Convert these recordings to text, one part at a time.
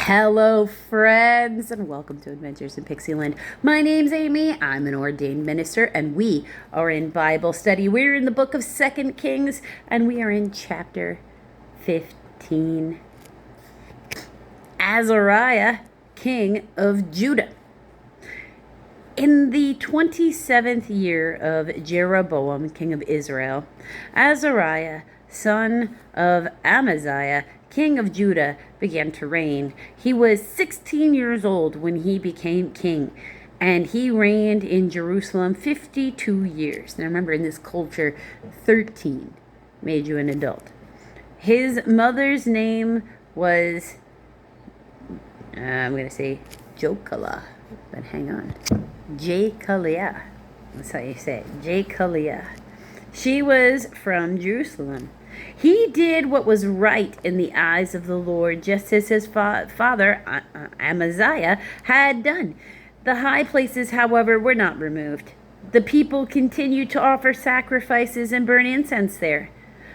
Hello, friends, and welcome to Adventures in Pixieland. My name's Amy. I'm an ordained minister, and we are in Bible study. We're in the book of 2 Kings, and we are in chapter 15. Azariah, king of Judah. In the 27th year of Jeroboam, king of Israel, Azariah, son of Amaziah, king of Judah, began to reign. He was 16 years old when he became king, and he reigned in Jerusalem 52 years. Now remember, in this culture, 13 made you an adult. His mother's name was, I'm going to say Jokala, but hang on. Jekaliah. That's how you say it. Jekaliah. She was from Jerusalem. He did what was right in the eyes of the Lord, just as his father, Amaziah, had done. The high places, however, were not removed. The people continued to offer sacrifices and burn incense there.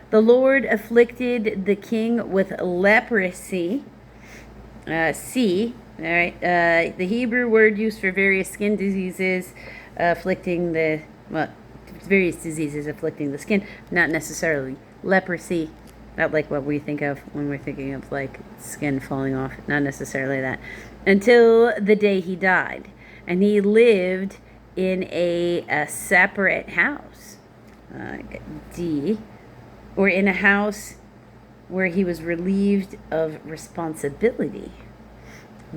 The Lord afflicted the king with leprosy. The Hebrew word used for various skin diseases afflicting the, various diseases afflicting the skin, not necessarily leprosy, not like what we think of when we're thinking of like skin falling off, not necessarily that, until the day he died. And he lived in a separate house, or in a house where he was relieved of responsibility.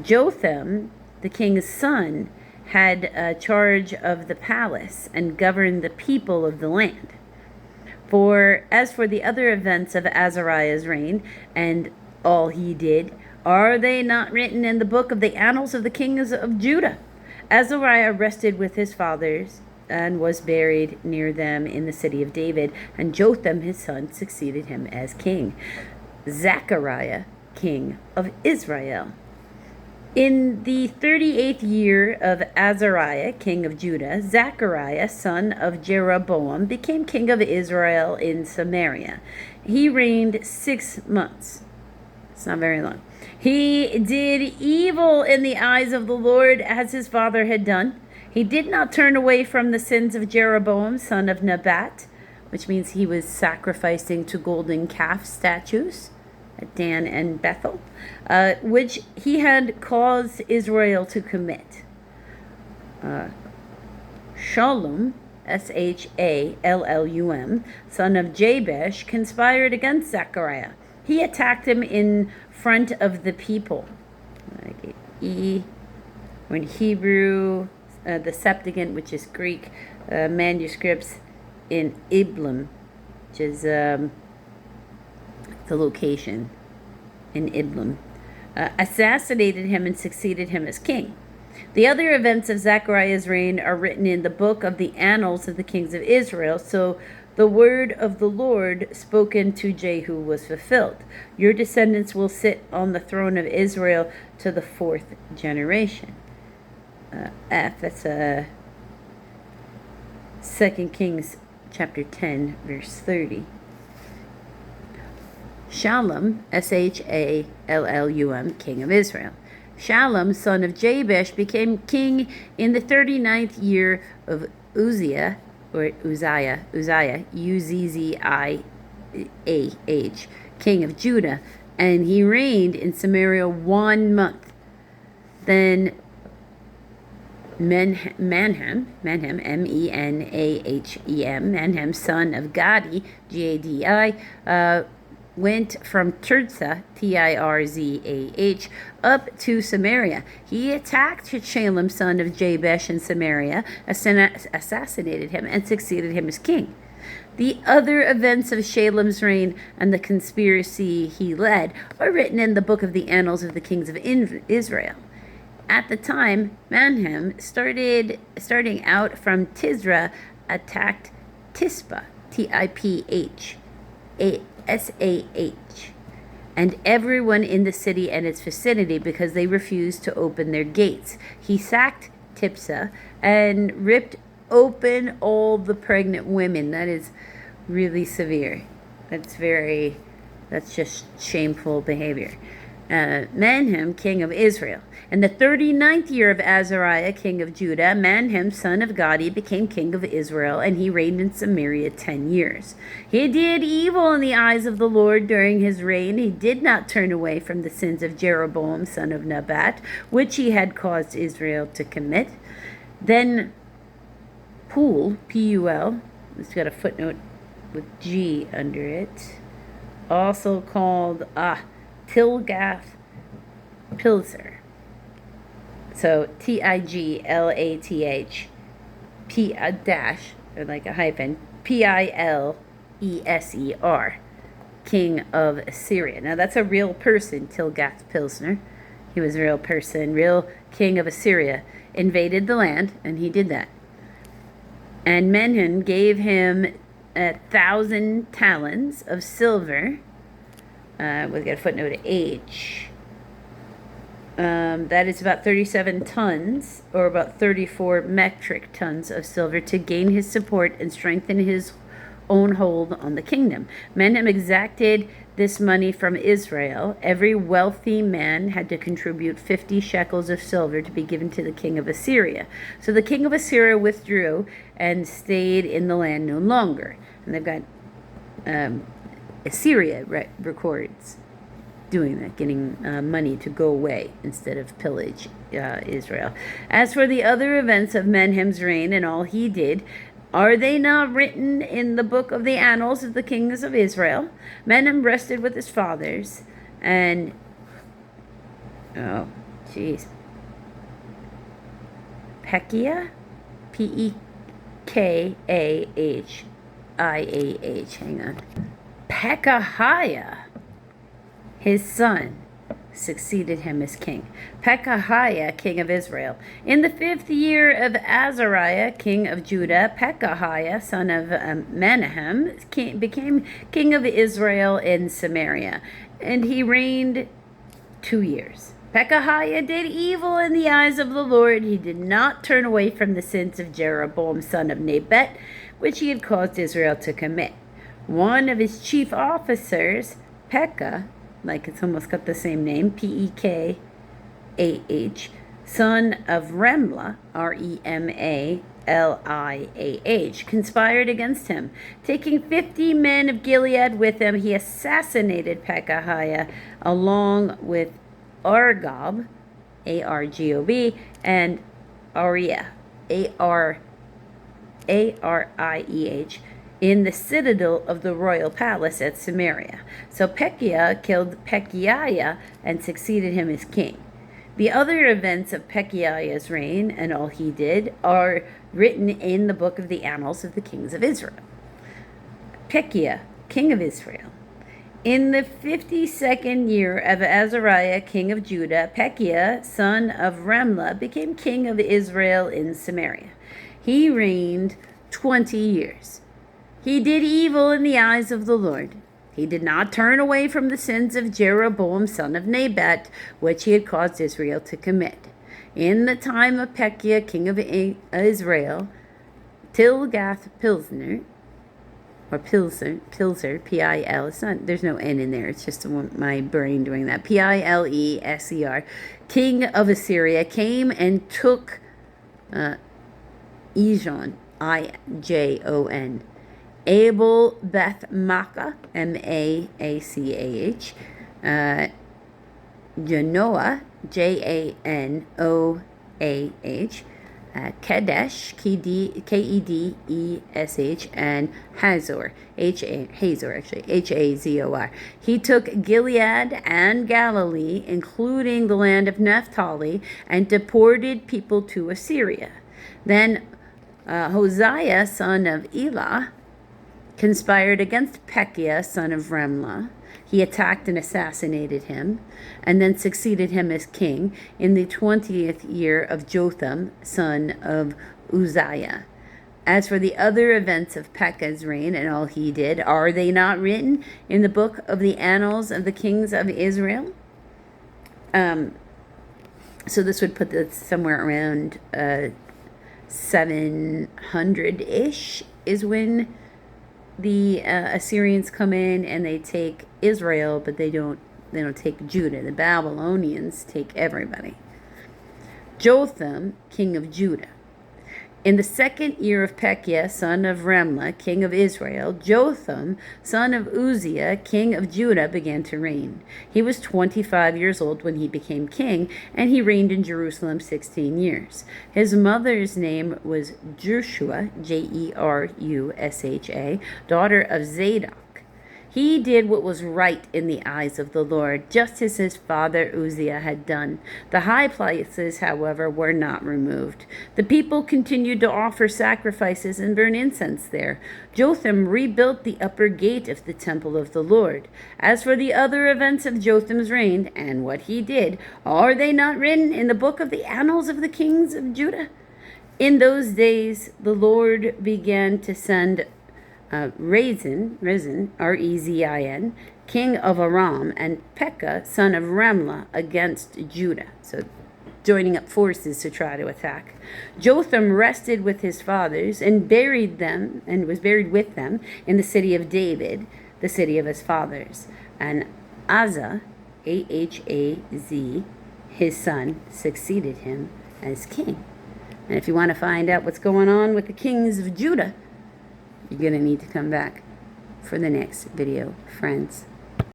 Jotham, the king's son, had charge of the palace and governed the people of the land. As for the other events of Azariah's reign and all he did, are they not written in the book of the annals of the kings of Judah? Azariah rested with his fathers and was buried near them in the city of David, and Jotham his son succeeded him as king. Zachariah, king of Israel. In the 38th year of Azariah, king of Judah, Zachariah, son of Jeroboam, became king of Israel in Samaria. He reigned 6 months. It's not very long. He did evil in the eyes of the Lord, as his father had done. He did not turn away from the sins of Jeroboam, son of Nebat, which means he was sacrificing to golden calf statues at Dan and Bethel, which he had caused Israel to commit. Shallum, Shallum, son of Jabesh, conspired against Zechariah. He attacked him in front of the people. In Hebrew, the Septuagint, which is Greek, manuscripts in Iblim, which is the location in Iblim, assassinated him and succeeded him as king. The other events of Zechariah's reign are written in the book of the annals of the kings of Israel, so the word of the Lord spoken to Jehu was fulfilled. Your descendants will sit on the throne of Israel to the 4th generation. That's 2 Kings chapter 10, verse 30. Shallum, Shallum, king of Israel. Shallum, son of Jabesh, became king in the 39th year of Uzziah, Uzziah, king of Judah, and he reigned in Samaria 1 month. Then Menahem, Menahem, son of Gadi, Gadi, went from Tirzah, Tirzah, up to Samaria. He attacked Shallum, son of Jabesh in Samaria, assassinated him, and succeeded him as king. The other events of Shallum's reign and the conspiracy he led are written in the book of the annals of the kings of Israel. At the time, Menahem, starting out from Tirzah, attacked Tispah, Tipsah, and everyone in the city and its vicinity, because they refused to open their gates. He sacked Tiphsah and ripped open all the pregnant women. That is really severe. That's just shameful behavior. Menahem, king of Israel. In the 39th year of Azariah, king of Judah, Menahem, son of Gadi, became king of Israel, and he reigned in Samaria 10 years. He did evil in the eyes of the Lord during his reign. He did not turn away from the sins of Jeroboam, son of Nebat, which he had caused Israel to commit. Then Pul, P-U-L, it's got a footnote with G under it, also called Tilgath-Pilser. So Tiglath, P a dash, or like a hyphen, Pileser, king of Assyria. Now that's a real person, Tilgath-Pilser. He was a real person, real king of Assyria. Invaded the land, and he did that. And Menahem gave him 1,000 talents of silver. We've got a footnote H. That is about 37 tons, or about 34 metric tons of silver, to gain his support and strengthen his own hold on the kingdom. Menahem exacted this money from Israel. Every wealthy man had to contribute 50 shekels of silver to be given to the king of Assyria. So the king of Assyria withdrew and stayed in the land no longer. And they've got Assyria records doing that, getting money to go away instead of pillage Israel. As for the other events of Menahem's reign and all he did, are they not written in the book of the annals of the kings of Israel? Menahem rested with his fathers, and Pekahiah, Pekahiah, hang on, Pekahiah, his son, succeeded him as king. Pekahiah, king of Israel. In the 5th year of Azariah, king of Judah, Pekahiah, son of Menahem, became king of Israel in Samaria, and he reigned 2 years. Pekahiah did evil in the eyes of the Lord. He did not turn away from the sins of Jeroboam, son of Nebat, which he had caused Israel to commit. One of his chief officers, Pekah, like it's almost got the same name, Pekah, son of Remlah, Remaliah, conspired against him. Taking 50 men of Gilead with him, he assassinated Pekahiah along with Argob, Argob, and Arieh, Arieh, in the citadel of the royal palace at Samaria. So Pekahiah killed Pekahiah and succeeded him as king. The other events of Pekahiah's reign and all he did are written in the book of the annals of the kings of Israel. Pekahiah, king of Israel. In the 52nd year of Azariah, king of Judah, Pekahiah, son of Remlah, became king of Israel in Samaria. He reigned 20 years. He did evil in the eyes of the Lord. He did not turn away from the sins of Jeroboam, son of Nebat, which he had caused Israel to commit. In the time of Pekahiah, king of Israel, Tilgath-Pilser, or Pilser, P-I-L, it's not, there's no N in there, it's just my brain doing that, Pileser, king of Assyria, came and took Ijon, I-J-O-N, Abel Beth Maacah, M-A-A-C-A-H, Janoah, J-A-N-O-A-H, Kedesh, K-E-D-E-S-H, and Hazor, H-A-Z-O-R. He took Gilead and Galilee, including the land of Naphtali, and deported people to Assyria. Then Hosea, son of Elah, conspired against Pekahiah, son of Remlah. He attacked and assassinated him, and then succeeded him as king in the 20th year of Jotham, son of Uzziah. As for the other events of Pekah's reign and all he did, are they not written in the book of the annals of the kings of Israel? So this would put this somewhere around 700-ish is when the Assyrians come in and they take Israel, but they don't They don't take Judah. The Babylonians take everybody. Jotham, king of Judah. In the 2nd year of Pekahiah, son of Remlah, king of Israel, Jotham, son of Uzziah, king of Judah, began to reign. He was 25 years old when he became king, and he reigned in Jerusalem 16 years. His mother's name was Jerusha, Jerusha, daughter of Zadok. He did what was right in the eyes of the Lord, just as his father Uzziah had done. The high places, however, were not removed. The people continued to offer sacrifices and burn incense there. Jotham rebuilt the upper gate of the temple of the Lord. As for the other events of Jotham's reign, and what he did, are they not written in the book of the annals of the kings of Judah? In those days the Lord began to send Rezin, R-E-Z-I-N, king of Aram, and Pekah, son of Remlah, against Judah. So joining up forces to try to attack. Jotham rested with his fathers and was buried with them in the city of David, the city of his fathers. And Asa, A-H-A-Z, his son, succeeded him as king. And if you want to find out what's going on with the kings of Judah, you're going to need to come back for the next video, friends.